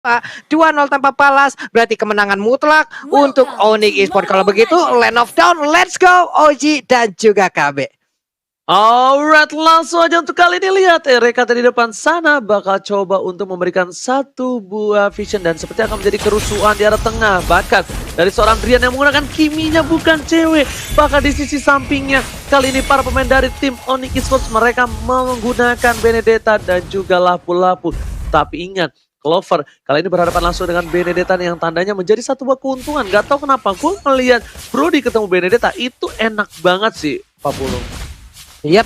2-0 tanpa balas, berarti kemenangan mutlak untuk Onyx Esports. Kalau begitu, Land of Dawn, let's go OG dan juga KB. Alright, langsung aja untuk kali ini lihat RKT di depan sana bakal coba untuk memberikan satu buah vision dan seperti akan menjadi kerusuhan di arah tengah. Bahkan dari seorang Drian yang menggunakan kiminya bukan cewek, bahkan di sisi sampingnya kali ini para pemain dari tim Onyx Esports mereka menggunakan Benedetta dan juga Lapu-Lapu. Tapi ingat, Clover kali ini berhadapan langsung dengan Benedetta yang tandanya menjadi satu buah keuntungan. Gak tahu kenapa gue melihat Brody ketemu Benedetta itu enak banget sih Pak Pulung. Yap,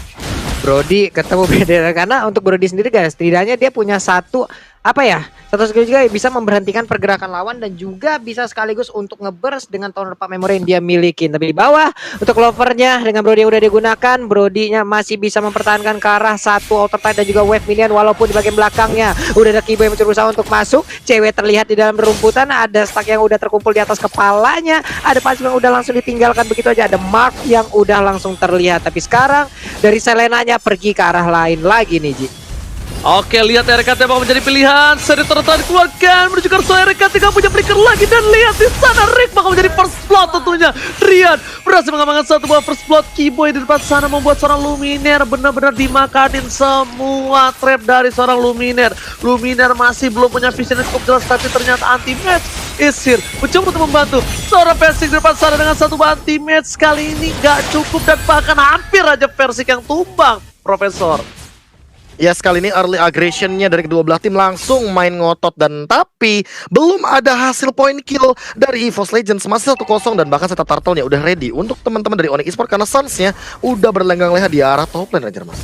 Brody ketemu Benedetta karena untuk Brody sendiri guys, setidaknya dia punya satu skill juga bisa memberhentikan pergerakan lawan dan juga bisa sekaligus untuk ngeburst dengan tower pak memory yang dia miliki. Tapi di bawah untuk Clovernya dengan Brody yang udah digunakan, Brody-nya masih bisa mempertahankan ke arah satu outer tide dan juga wave minion walaupun di bagian belakangnya udah ada Kibo yang berusaha untuk masuk. Cewek terlihat di dalam rumputan, ada stack yang udah terkumpul di atas kepalanya, ada pasif yang udah langsung ditinggalkan begitu aja, ada Mark yang udah langsung terlihat. Tapi sekarang dari Selenanya pergi ke arah lain lagi nih Ji. Oke, lihat RKT bakal menjadi pilihan. Seri tertentu dikeluarkan menuju ke arah RKT, gak punya flicker lagi. Dan lihat di sana Rick bakal menjadi first blood tentunya. Rian berhasil mengamankan satu buah first blood. Kiboy di depan sana membuat seorang Luminaire benar-benar dimakanin semua trap dari seorang Luminaire. Luminaire masih belum punya vision yang cukup jelas, tapi ternyata anti-match is here. Mencoba untuk membantu seorang Versik di depan sana dengan satu buah anti-match. Kali ini gak cukup dan bahkan hampir aja Versik yang tumbang, Profesor. Ya, sekali ini early aggressionnya dari kedua belah tim langsung main ngotot, dan tapi belum ada hasil point kill dari EVOS Legends. Masih 1-0 dan bahkan setup turtle-nya udah ready untuk teman-teman dari Onyx Esports karena Suns-nya udah berlenggang leha di arah top lane aja mas.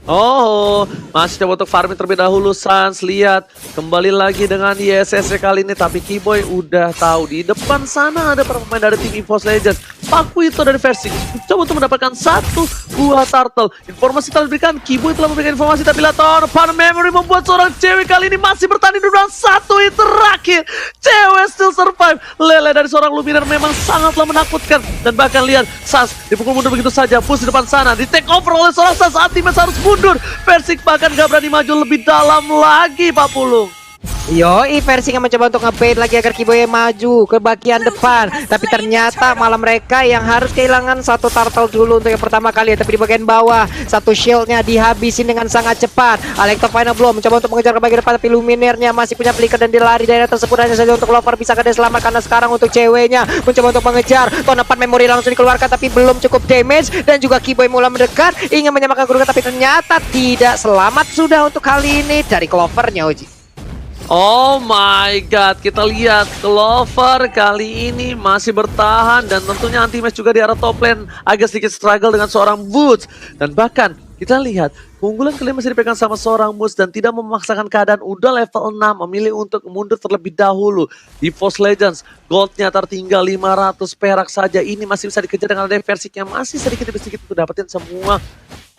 Oh, masih coba untuk farming terlebih dahulu. Sans, lihat kembali lagi dengan ISS kali ini, tapi Kiboy udah tahu di depan sana ada para pemain dari tim EVOS Legends. Paku itu dari Versik coba untuk mendapatkan satu buah turtle. Informasi telah diberikan, Kiboy telah memberikan informasi, tapi Laton Pan Memory membuat seorang cewek kali ini masih bertahan di round satu hit terakhir. Cewek still survive. Lele dari seorang Luminaire memang sangatlah menakutkan, dan bahkan lihat Sans dipukul mundur begitu saja. Push di depan sana di take over oleh seorang Sans. Ultimate harus mundur. Versik bahkan gak berani maju lebih dalam lagi Pak Pulung. Yoi, Versik yang mencoba untuk nge-bait lagi agar Kiboy maju ke bagian depan. Tapi ternyata malah mereka yang harus kehilangan satu turtle dulu untuk yang pertama kali. Tapi di bagian bawah, satu shieldnya dihabisin dengan sangat cepat. Alekto Final Blow mencoba untuk mengejar ke bagian depan, tapi Luminaire-nya masih punya flicker dan dia lari daerah tersebut. Hanya saja untuk Clover bisa kada selamat karena sekarang untuk ceweknya mencoba untuk mengejar. Tonapan memori langsung dikeluarkan tapi belum cukup damage. Dan juga Kiboy mulai mendekat, ingin menyamakan kedudukan tapi ternyata tidak selamat sudah untuk kali ini dari Clovernya Oji. Oh my god, kita lihat Clover kali ini masih bertahan dan tentunya anti-match juga di arah top lane agak sedikit struggle dengan seorang Boots. Dan bahkan kita lihat keunggulan kali masih dipegang sama seorang Boots dan tidak memaksakan keadaan, udah level 6 memilih untuk mundur terlebih dahulu. Di EVOS Legends goldnya tertinggal 500 perak saja, ini masih bisa dikejar dengan ada Versik yang masih sedikit demi sedikit untuk dapetin semua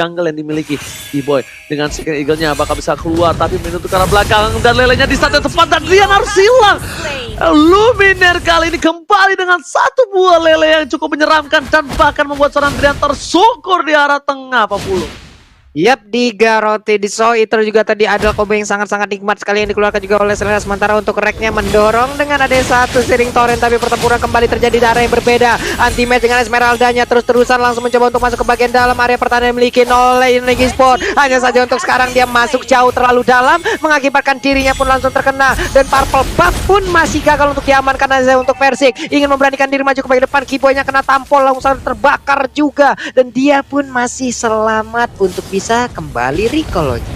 jungle yang dimiliki Kiboy. Dengan second eagle-nya bakal bisa keluar, tapi menuju ke arah belakang dan lelenya di saat yang tepat dan Rian harus hilang. Luminaire kali ini kembali dengan satu buah lele yang cukup menyeramkan dan bahkan membuat seorang Rian tersungkur di arah tengah Pak Pulung. Yap, di Garoti di So itu juga tadi ada combo yang sangat-sangat nikmat sekali yang dikeluarkan juga oleh Selena. Sementara untuk Reknya mendorong dengan ada satu Searing Torrent, tapi pertempuran kembali terjadi di area yang berbeda. Anti-match dengan Esmeralda-nya terus-terusan langsung mencoba untuk masuk ke bagian dalam area pertahanan yang dimiliki oleh Onyx Esports. Hanya saja untuk sekarang dia masuk jauh terlalu dalam, mengakibatkan dirinya pun langsung terkena. Dan Purple Buff pun masih gagal untuk diamankan aja untuk Versik. Ingin memberanikan diri maju ke bagian depan, Kiboy-nya kena tampol langsung terbakar juga. Dan dia pun masih selamat untuk bisa kembali recall lagi.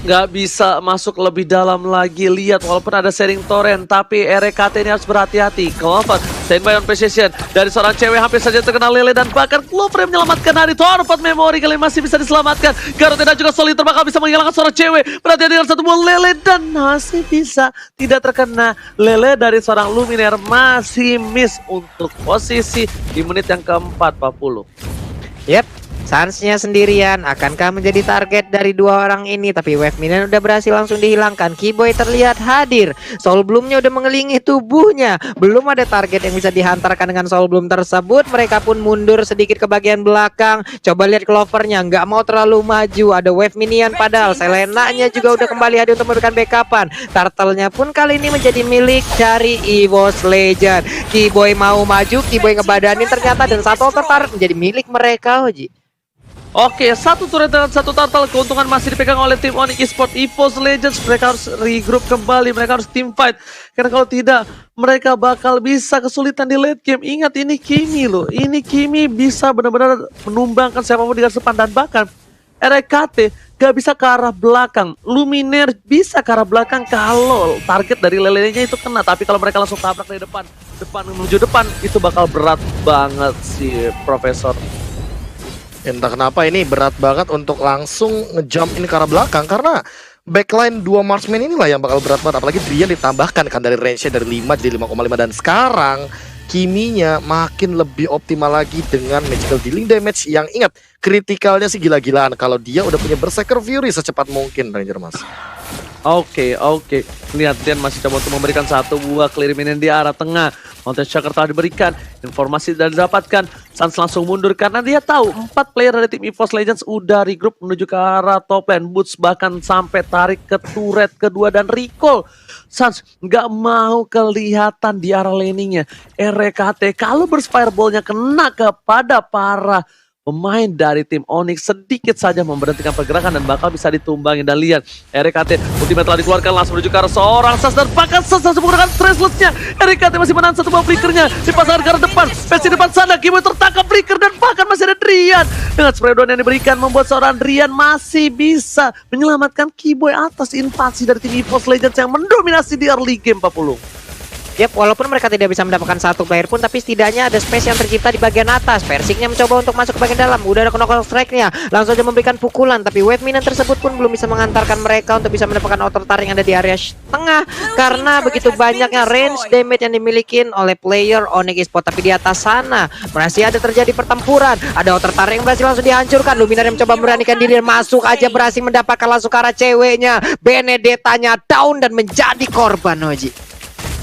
Nggak bisa masuk lebih dalam lagi. Lihat walaupun ada Searing Torrent, tapi RKT ini harus berhati-hati. Clover standby on position dari seorang cewek hampir saja terkena lele dan bahkan Clover yang menyelamatkan hari Torpat Memory kali ini masih bisa diselamatkan. Garot dan juga Soliter bakal bisa menghilangkan seorang cewek. Berhati-hati dengan satu buah lele dan masih bisa tidak terkena. Lele dari seorang Luminaire masih miss untuk posisi di menit yang keempat 40. Yep. Sansnya sendirian, akankah menjadi target dari dua orang ini? Tapi wave minion udah berhasil langsung dihilangkan. Keyboy terlihat hadir, Soul Bloom-nya udah mengelilingi tubuhnya. Belum ada target yang bisa dihantarkan dengan Soul Bloom tersebut. Mereka pun mundur sedikit ke bagian belakang. Coba lihat Clover-nya, nggak mau terlalu maju. Ada wave minion padahal Selena-nya juga udah kembali hadir untuk memberikan backupan. Turtle-nya pun kali ini menjadi milik dari EVOS Legend. Keyboy mau maju, Keyboy ngebadanin ternyata, dan satu tertarik menjadi milik mereka, Oji. Oke, satu turret dengan satu turtle. Keuntungan masih dipegang oleh tim Onyx Esports. EVOS Legends, mereka harus regroup kembali. Mereka harus team fight. Karena kalau tidak, mereka bakal bisa kesulitan di late game. Ingat, ini Kimi loh. Ini Kimi bisa benar-benar menumbangkan siapapun di garis depan. Dan bahkan RKT gak bisa ke arah belakang. Luminaire bisa ke arah belakang kalau target dari lelenya itu kena. Tapi kalau mereka langsung tabrak dari depan menuju depan, itu bakal berat banget sih, Profesor. Entah kenapa ini berat banget untuk langsung ngejump in ke arah belakang, karena backline 2 marksman inilah yang bakal berat banget. Apalagi Drian ditambahkan kan dari range-nya dari 5 jadi 5,5, dan sekarang Kiminya makin lebih optimal lagi dengan magical dealing damage yang, ingat, kritikalnya sih gila-gilaan kalau dia udah punya Berserker Fury secepat mungkin, Ranger Mas. Oke. Lihat, Dian masih coba untuk memberikan satu buah clear minion di arah tengah. Mountain Shaker telah diberikan, informasi sudah didapatkan. Sans langsung mundur karena dia tahu 4 player dari tim EVOS Legends udah regroup menuju ke arah top lane. Boots bahkan sampai tarik ke turret kedua dan recall. Sans nggak mau kelihatan di arah laningnya. RKT kalau burst fireball-nya kena kepada para pemain dari tim Onyx, sedikit saja memberhentikan pergerakan dan bakal bisa ditumbangi. Dan lihat, RKT ultimate telah dikeluarkan, langsung menuju ke arah seorang Sans, dan bahkan Sans langsung menggunakan stressless-nya. RKT masih menahan satu buah flickernya, dipasangkan ke arah depan. Pesi depan sana, Kimo tertangkap flicker, dan bahkan masih ada Drian. Dengan spray down yang diberikan, membuat seorang Drian masih bisa menyelamatkan Keyboy atas invasi dari tim EVOS Legends yang mendominasi di early game, Pak Pulung. Yap, walaupun mereka tidak bisa mendapatkan satu player pun, tapi setidaknya ada space yang tercipta di bagian atas. Persiknya mencoba untuk masuk ke bagian dalam. Udah ada knock strike-nya, langsung aja memberikan pukulan. Tapi wave minion tersebut pun belum bisa mengantarkan mereka untuk bisa mendapatkan outer tarik yang ada di area tengah, karena begitu banyaknya range damage yang dimiliki oleh player Onyx Esports. Tapi di atas sana masih ada terjadi pertempuran. Ada outer tarik yang berhasil langsung dihancurkan. Luminaire yang mencoba memberanikan diri dan masuk aja, berhasil mendapatkan langsung ke arah ceweknya. Benedetta-nya down dan menjadi korban, Oji.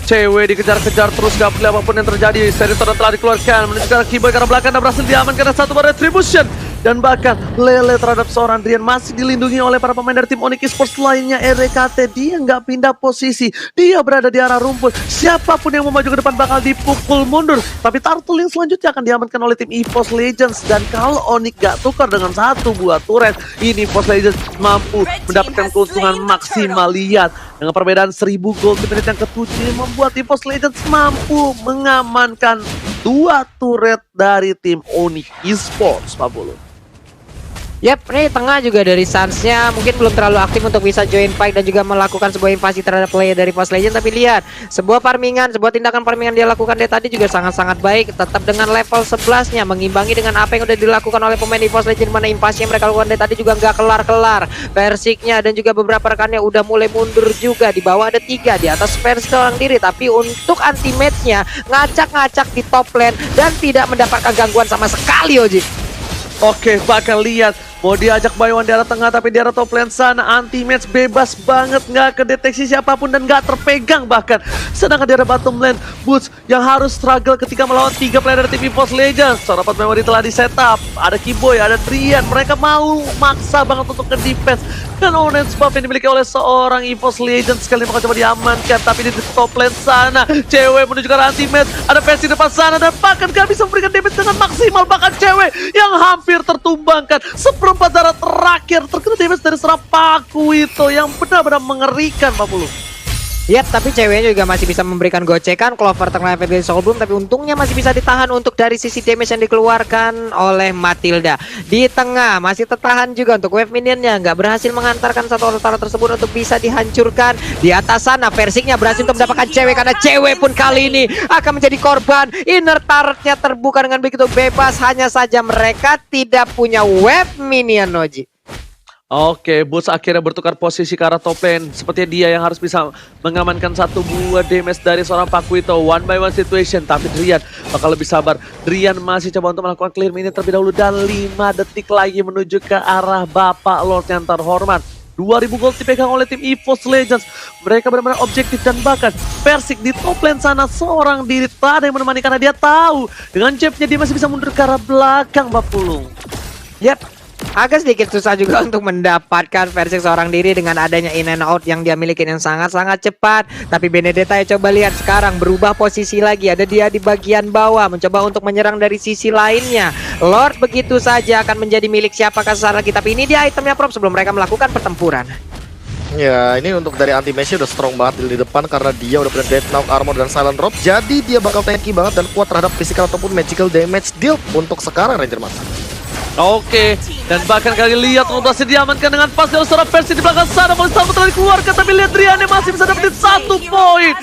Cewek dikejar-kejar terus, gak peduli apapun yang terjadi. Seri Torrent telah dikeluarkan, menuju ke arah Keyboy ke arah belakang dan berhasil diamankan satu bar retribution. Dan bahkan Lele terhadap seorang Drian masih dilindungi oleh para pemain dari tim Onyx Esports lainnya. RKT dia nggak pindah posisi, dia berada di arah rumput. Siapapun yang mau maju ke depan bakal dipukul mundur. Tapi Turtle yang selanjutnya akan diamankan oleh tim EVOS Legends. Dan kalau Onyx gak tukar dengan satu buah turret, ini EVOS Legends mampu mendapatkan keuntungan maksimal. Lihat, dengan perbedaan 1000 gold di menit yang ke-7 membuat EVOS Legends mampu mengamankan 2 turret dari tim Onyx Esports, Pak Bolo. Yap, ini tengah juga dari Sans-nya mungkin belum terlalu aktif untuk bisa join fight dan juga melakukan sebuah invasi terhadap player dari EVOS Legends. Tapi lihat, sebuah tindakan farmingan dia lakukan dari tadi juga sangat-sangat baik. Tetap dengan level 11-nya, mengimbangi dengan apa yang udah dilakukan oleh pemain EVOS Legends, mana invasi yang mereka lakukan dari tadi juga nggak kelar-kelar. Persiknya dan juga beberapa rekannya udah mulai mundur juga. Di bawah ada 3, di atas Persik seorang diri. Tapi untuk anti-match-nya, ngacak-ngacak di top lane dan tidak mendapatkan gangguan sama sekali, Oji. Oke, bahkan lihat, mau diajak Baywan di arah tengah, tapi di arah top lane sana anti-match bebas banget, nggak kedeteksi siapapun dan nggak terpegang bahkan. Sedangkan di arah bottom lane, Boots yang harus struggle ketika melawan 3 player dari tim EVOS Legends. Seorang pot memory telah di setup, ada Keyboy, ada Drian, mereka mau maksa banget untuk ke-defense. Dan orange buff yang dimiliki oleh seorang EVOS Legends sekali bakal coba diamankan, tapi di top lane sana, cewek menuju ke arah anti-match, ada Percy depan sana dan bahkan gak bisa memberikan damage dengan maksimal. Bahkan cewek yang hampir tertumbangkan, seperempat darah terakhir terkena damage dari serang paku itu yang benar-benar mengerikan, Pak Bulu. Yap, tapi ceweknya juga masih bisa memberikan gocekan. Clover terkena efek dari Soul Bloom, tapi untungnya masih bisa ditahan untuk dari sisi damage yang dikeluarkan oleh Matilda. Di tengah masih tertahan juga untuk wave minionnya, nggak berhasil mengantarkan satu orang tersebut untuk bisa dihancurkan. Di atas sana Persiknya berhasil untuk mendapatkan cewek, karena cewek pun kali ini akan menjadi korban. Inner turretnya terbuka dengan begitu bebas, hanya saja mereka tidak punya wave minion, Oji. Oke, Boots akhirnya bertukar posisi ke arah top lane. Sepertinya dia yang harus bisa mengamankan satu buah damage dari seorang Pakuito. One by one situation, tapi Drian bakal lebih sabar. Drian masih coba untuk melakukan clear minion terlebih dahulu. Dan 5 detik lagi menuju ke arah Bapak Lord yang terhormat. 2000 gold dipegang oleh tim EVOS Legends. Mereka benar-benar objektif dan bahkan Persik di top lane sana seorang diri tak ada yang menemani karena dia tahu dengan jabnya dia masih bisa mundur ke arah belakang Bapulung. Yap, agak sedikit susah juga untuk mendapatkan versi seorang diri dengan adanya in and out yang dia miliki yang sangat-sangat cepat. Tapi Benedetta ya coba lihat sekarang berubah posisi lagi. Ada dia di bagian bawah mencoba untuk menyerang dari sisi lainnya. Lord begitu saja akan menjadi milik siapakah secara kita. Tapi ini dia itemnya Prop sebelum mereka melakukan pertempuran. Ya, ini untuk dari anti-match udah strong banget di depan karena dia udah punya Death Knock, Armor, dan Silent Drop. Jadi dia bakal tanky banget dan kuat terhadap physical ataupun magical damage deal untuk sekarang Ranger Mas. Oke, dan bahkan kalian lihat rotasi diamankan dengan pas dari seorang Persik di belakang sana. Mau selamat lagi keluarkan, tapi lihat Drian masih bisa dapetin 1 poin.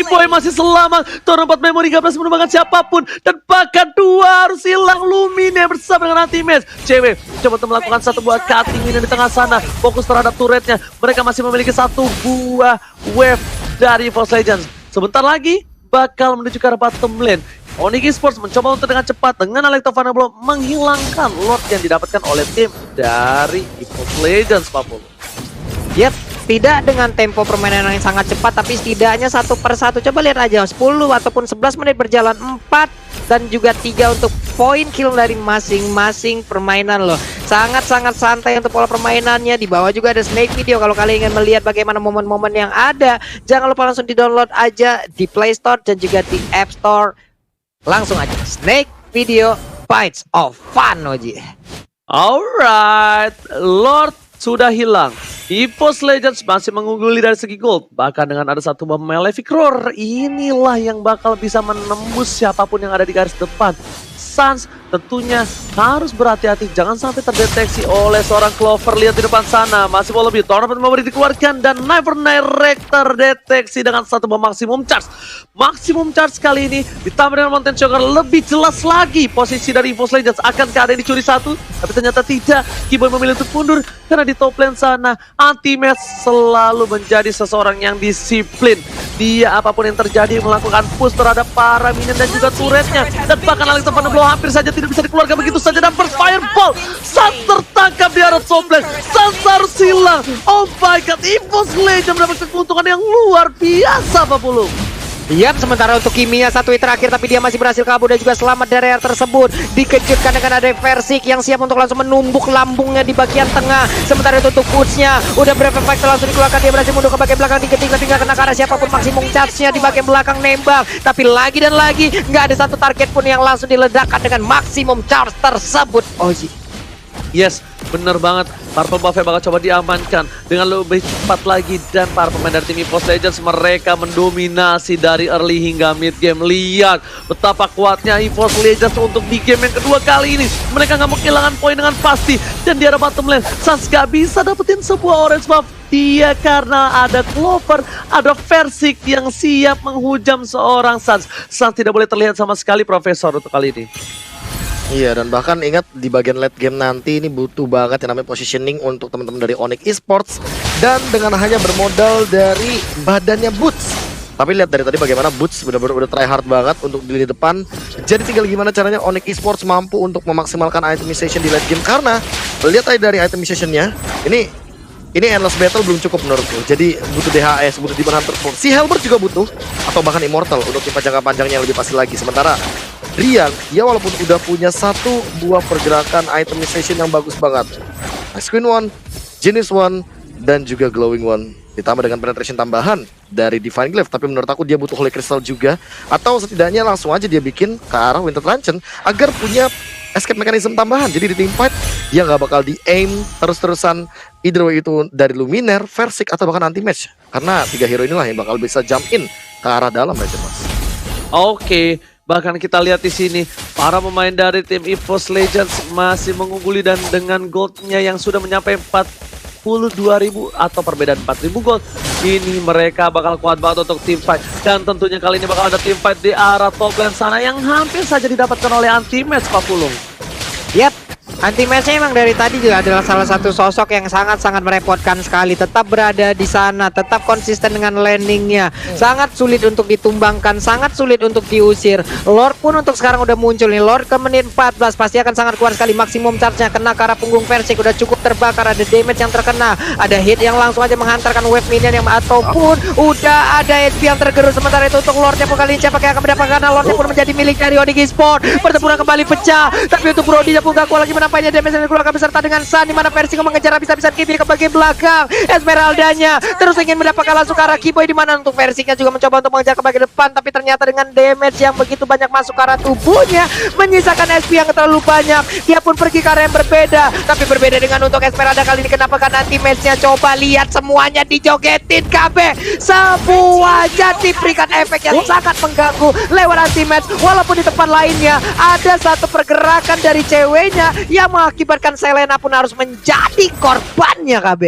Boy masih selamat. Turun 4 memori gak berhasil menemukan siapapun. Dan bahkan 2 harus hilang. Lumine bersama dengan anti-match. CW coba untuk melakukan satu buah cutting minion di tengah sana. Fokus terhadap turretnya. Mereka masih memiliki 1 buah wave dari EVOS Legends. Sebentar lagi bakal menuju ke arah bottom lane. Onyx Esports mencoba untuk dengan cepat dengan Electrovana Blow menghilangkan Lord yang didapatkan oleh tim dari EVOS Legends, Papul. Yap, tidak dengan tempo permainan yang sangat cepat, tapi setidaknya 1 per 1. Coba lihat aja, 10 ataupun 11 menit berjalan 4 dan juga 3 untuk poin kill dari masing-masing permainan loh. Sangat-sangat santai untuk pola permainannya. Di bawah juga ada Snake Video. Kalau kalian ingin melihat bagaimana momen-momen yang ada, jangan lupa langsung di-download aja di Play Store dan juga di App Store. Langsung aja Snake Video Bites of Fun, Oji. Alright, Lord sudah hilang. EVOS Legends masih mengungguli dari segi gold. Bahkan dengan ada satu bom Malefic Roar, inilah yang bakal bisa menembus siapapun yang ada di garis depan. Suns tentunya harus berhati-hati, jangan sampai terdeteksi oleh seorang Clover. Lihat di depan sana, masih mau lebih. Tournament memberi dikeluarkan dan Never Direct terdeteksi dengan satu bom maximum charge. Maximum charge kali ini ditambah dengan Mountain Shocker, lebih jelas lagi posisi dari EVOS Legends. Akankah ada yang dicuri satu? Tapi ternyata tidak. Keyboy memilih untuk mundur karena di top lane sana anti-match selalu menjadi seseorang yang disiplin. Dia apapun yang terjadi melakukan push terhadap para minion dan juga turretnya. Dan bahkan Electrovana Blow hampir saja tidak bisa dikeluarkan begitu saja. Dan first fireball, Sans tertangkap di arah top lane. Sans harus hilang. Oh my god, EVOS Legends mendapatkan keuntungan yang luar biasa, Pak Pulung. Yap, sementara untuk Kimia 1 hit terakhir, tapi dia masih berhasil kabur dan juga selamat dari area tersebut. Dikejutkan dengan ada Persik yang siap untuk langsung menumbuk lambungnya di bagian tengah. Sementara itu untuk Boots-nya udah berefek langsung dikeluarkan. Dia berhasil mundur ke bagian belakang, diketing tapi nggak kena ke arah siapapun. Maksimum charge-nya di bagian belakang nembak, tapi lagi dan lagi nggak ada satu target pun yang langsung diledakkan dengan maksimum charge tersebut, Oji. Yes, bener banget. Purple Buff bakal coba diamankan dengan lebih cepat lagi. Dan para pemain dari tim EVOS Legends mereka mendominasi dari early hingga mid game. Lihat betapa kuatnya EVOS Legends untuk di game yang kedua kali ini. Mereka nggak mau kehilangan poin dengan pasti. Dan di arah bottom lane, Sans gak bisa dapetin sebuah orange buff. Dia karena ada Clover, ada Persik yang siap menghujam seorang Sans. Sans tidak boleh terlihat sama sekali, Profesor, untuk kali ini. Iya, dan bahkan ingat di bagian late game nanti ini butuh banget yang namanya positioning untuk teman-teman dari Onyx Esports. Dan dengan hanya bermodal dari badannya Boots. Tapi lihat dari tadi bagaimana Boots benar-benar udah try hard banget untuk di lini depan. Jadi tinggal gimana caranya Onyx Esports mampu untuk memaksimalkan itemization di late game. Karena lihat aja dari itemization-nya, ini endless battle belum cukup menurutku. Jadi butuh DHS, butuh Demon Hunter. Si Helbert juga butuh, atau bahkan Immortal untuk tipe jangka panjangnya yang lebih pasti lagi. Sementara Drian, dia walaupun udah punya 1 buah pergerakan itemization yang bagus banget. Ice Queen One, Genius One, dan juga Glowing One. Ditambah dengan penetration tambahan dari Divine Glaive. Tapi menurut aku dia butuh Holy Crystal juga. Atau setidaknya langsung aja dia bikin ke arah Winter Truncheon agar punya escape mechanism tambahan. Jadi di team fight dia nggak bakal di-aim terus-terusan either way itu dari Luminaire, Persik, atau bahkan anti-match. Karena 3 hero inilah yang bakal bisa jump in ke arah dalam aja, Mas. Oke, bahkan kita lihat di sini para pemain dari tim EVOS Legends masih mengungguli dan dengan goldnya yang sudah mencapai 42.000 atau perbedaan 4.000 gold. Ini mereka bakal kuat banget untuk tim fight. Dan tentunya kali ini bakal ada tim fight di arah top lane sana yang hampir saja didapatkan oleh anti-match, Pak Pulung. Yap, Anti-match-nya emang dari tadi juga adalah salah satu sosok yang sangat-sangat merepotkan sekali. Tetap berada di sana, tetap konsisten dengan landingnya. Sangat sulit untuk ditumbangkan, sangat sulit untuk diusir. Lord pun untuk sekarang udah muncul nih. Lord ke menit 14 pasti akan sangat kuat sekali. Maksimum charge-nya kena ke arah punggung Versik, udah cukup terbakar. Ada damage yang terkena, ada hit yang langsung aja menghantarkan wave minion yang ataupun udah ada HP yang tergerus. Sementara itu untuk Lordnya pun kali ini siapa yang akan mendapatkan, karena Lordnya pun menjadi milik dari Onyx Esports. Pertempuran kembali pecah, tapi untuk Brody pun gak kuat lagi menampaknya damage yang dikeluarkan beserta dengan Sun, dimana Versik mengejar habis-habisan Kiboy ke bagian belakang. Esmeraldanya terus ingin mendapatkan langsung ke arah Kiboy, dimana untuk Versiknya juga mencoba untuk mengejar ke bagian depan, tapi ternyata dengan damage yang begitu banyak masuk ke arah tubuhnya menyisakan SP yang terlalu banyak. Dia pun pergi ke arah yang berbeda, tapi berbeda dengan untuk Esmeralda kali ini. Kenapa? Karena anti-match-nya coba lihat semuanya dijogetin KB, semuanya diberikan efek yang sangat mengganggu lewat anti-match. Walaupun di tempat lainnya ada satu pergerakan dari ceweknya yang mengakibatkan Selena pun harus menjadi korbannya KB.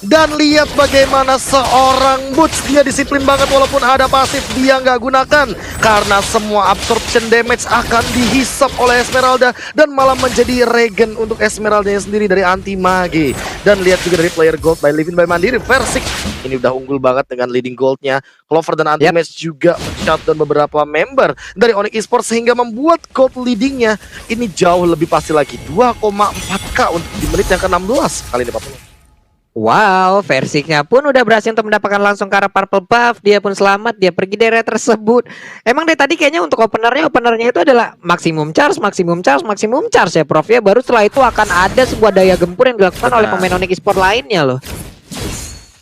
Dan lihat bagaimana seorang Boots, dia disiplin banget walaupun ada pasif dia nggak gunakan, karena semua absorption damage akan dihisap oleh Esmeralda dan malah menjadi regen untuk Esmeraldanya sendiri dari anti mage. Dan lihat juga dari player gold by Living by Mandiri, Versik ini udah unggul banget dengan leading goldnya. Clover dan anti-match juga shutdown beberapa member dari Onyx Esports sehingga membuat gold leadingnya ini jauh lebih pasti lagi, 2,4k untuk di menit yang ke-16 kali ini 40. Wow, Versiknya pun udah berhasil untuk mendapatkan langsung ke arah purple buff. Dia pun selamat, dia pergi dari area tersebut. Emang dari tadi kayaknya untuk openernya itu adalah maksimum charge ya Prof ya. Baru setelah itu akan ada sebuah daya gempur yang dilakukan oleh pemain Onyx Esports lainnya loh.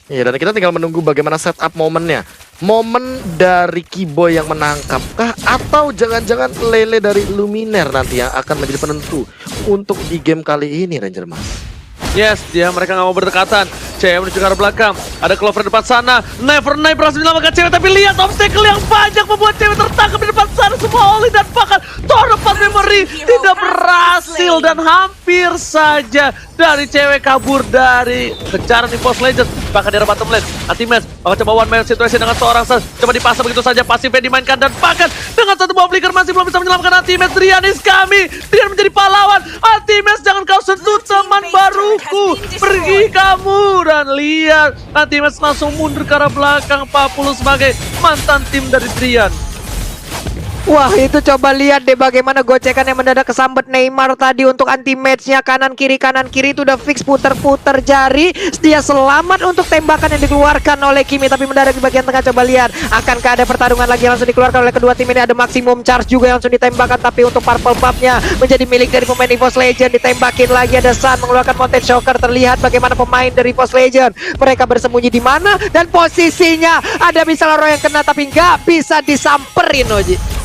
Iya, dan kita tinggal menunggu bagaimana setup momennya. Momen dari Kiboy yang menangkapkah, atau jangan-jangan Lele dari Luminaire nanti yang akan menjadi penentu untuk di game kali ini, Ranger Mas. Yes, mereka nggak mau berdekatan. Cewek menuju ke arah belakang. Ada Clover di depan sana. Never Night berhasil menyelamatkan cewek, tapi lihat obstacle yang banyak membuat cewek tertangkap di depan sana. Semua Oli dan bahkan Torpat Memory tidak berhasil, dan hampir saja dari cewek kabur dari kejaran EVOS Legends. Bahkan di arah bottom lane, Anti-match akan coba one man situation dengan seorang Sun. Coba dipasang begitu saja, pasifnya dimainkan, dan bahkan dengan satu buah flicker masih belum bisa menyelamatkan Anti-match. Drian is kami, Drian menjadi pahlawan. Anti-match, jangan kau sentuh teman baruku, pergi kamu. Dan lihat, Anti-match langsung mundur ke arah belakang 40 sebagai mantan tim dari Drian. Wah, itu coba lihat deh bagaimana gocekan yang mendadak kesambet Neymar tadi untuk anti-match-nya. Kanan kiri itu udah fix, puter-puter jari. Dia selamat untuk tembakan yang dikeluarkan oleh Kimi, tapi mendadak di bagian tengah. Coba lihat, akankah ada pertarungan lagi yang langsung dikeluarkan oleh kedua tim ini. Ada maksimum charge juga yang langsung ditembakkan, tapi untuk purple buff-nya menjadi milik dari pemain EVOS Legend. Ditembakin lagi, ada Sun mengeluarkan Mountain Shocker. Terlihat bagaimana pemain dari EVOS Legend mereka bersembunyi di mana, dan posisinya ada Misal yang kena tapi nggak bisa disamperin, Oji.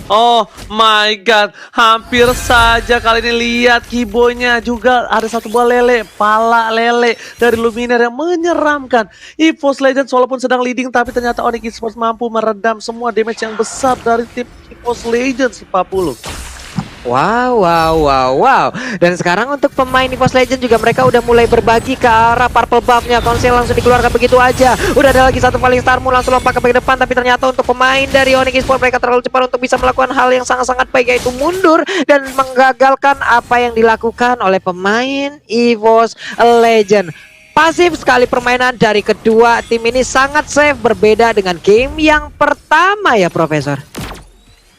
Oh my god, hampir saja kali ini. Lihat Kiboynya juga ada satu buah lele, pala lele dari Luminaire yang menyeramkan. EVOS Legends walaupun sedang leading, tapi ternyata Onyx Esports mampu meredam semua damage yang besar dari tim EVOS Legends 40. Wow. Dan sekarang untuk pemain EVOS Legends juga mereka udah mulai berbagi ke arah purple buff-nya. Konsel langsung dikeluarkan begitu aja. Udah ada lagi satu Falling Star Moon langsung lompat ke bagian depan, tapi ternyata untuk pemain dari Onyx Esports mereka terlalu cepat untuk bisa melakukan hal yang sangat-sangat baik, yaitu mundur dan menggagalkan apa yang dilakukan oleh pemain EVOS Legends. Pasif sekali permainan dari kedua tim ini, sangat safe, berbeda dengan game yang pertama ya Profesor.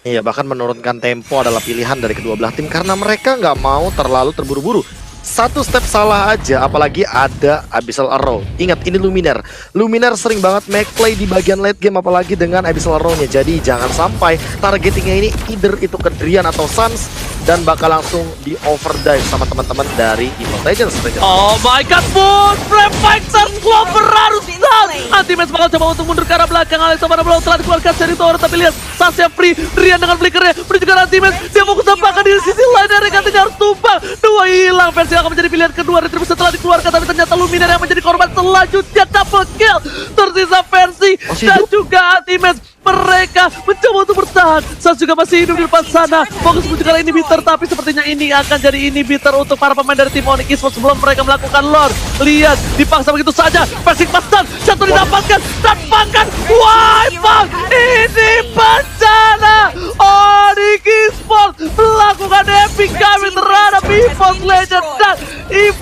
Iya, bahkan menurunkan tempo adalah pilihan dari kedua belah tim karena mereka nggak mau terlalu terburu-buru. Satu step salah aja, apalagi ada Abyssal Arrow. Ingat, ini Luminaire. Luminaire sering banget make play di bagian late game, apalagi dengan Abyssal Arrow-nya. Jadi jangan sampai targetingnya ini either itu ke Drian atau Suns, dan bakal langsung di overdrive sama teman-teman dari EVOS Legends. Oh my god, Boon! Flame Fighter Clover harus down! Anti-match bakal coba untuk mundur ke arah belakang. Alexander Blow telah dikeluarkan dari tower, tapi lihat Sasha free. Drian dengan flickernya menuju ke arah anti-match. Dia fokus tampakan di sisi lain, dari katanya harus tumbang. Dua hilang, versi akan menjadi pilihan kedua. Retribution setelah dikeluarkan, tapi ternyata Luminaire yang menjadi korban selanjutnya. Double kill, tersisa versi dan juga anti-match. Mereka mencoba untuk bertahan. Sans juga masih hidup di depan sana. Fokus menuju ke arah inhibitor, tapi sepertinya ini akan jadi inhibitor untuk para pemain dari tim Onyx Esports sebelum mereka melakukan lord. Lihat, dipaksa begitu saja. Persik pasan, satu didapatkan dan bahkan wipe. Ini bencana. Onyx Esports melakukan epic kami terhadap EVOS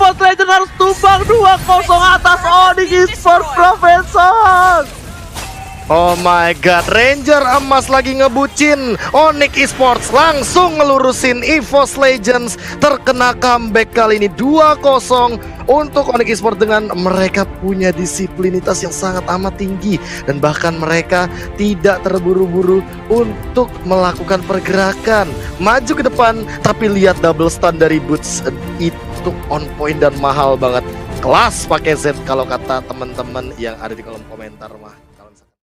EVOS Legends harus tumbang 2-0 atas Onyx Esports Profesor. Oh my god, Ranger emas lagi ngebucin. Onyx Esports langsung ngelurusin EVOS Legends. Terkena comeback kali ini 2-0 untuk Onyx Esports dengan mereka punya disiplinitas yang sangat amat tinggi. Dan bahkan mereka tidak terburu-buru untuk melakukan pergerakan. Maju ke depan, tapi lihat double stun dari Boots itu on point dan mahal banget. Kelas pakai Z kalau kata teman-teman yang ada di kolom komentar mah.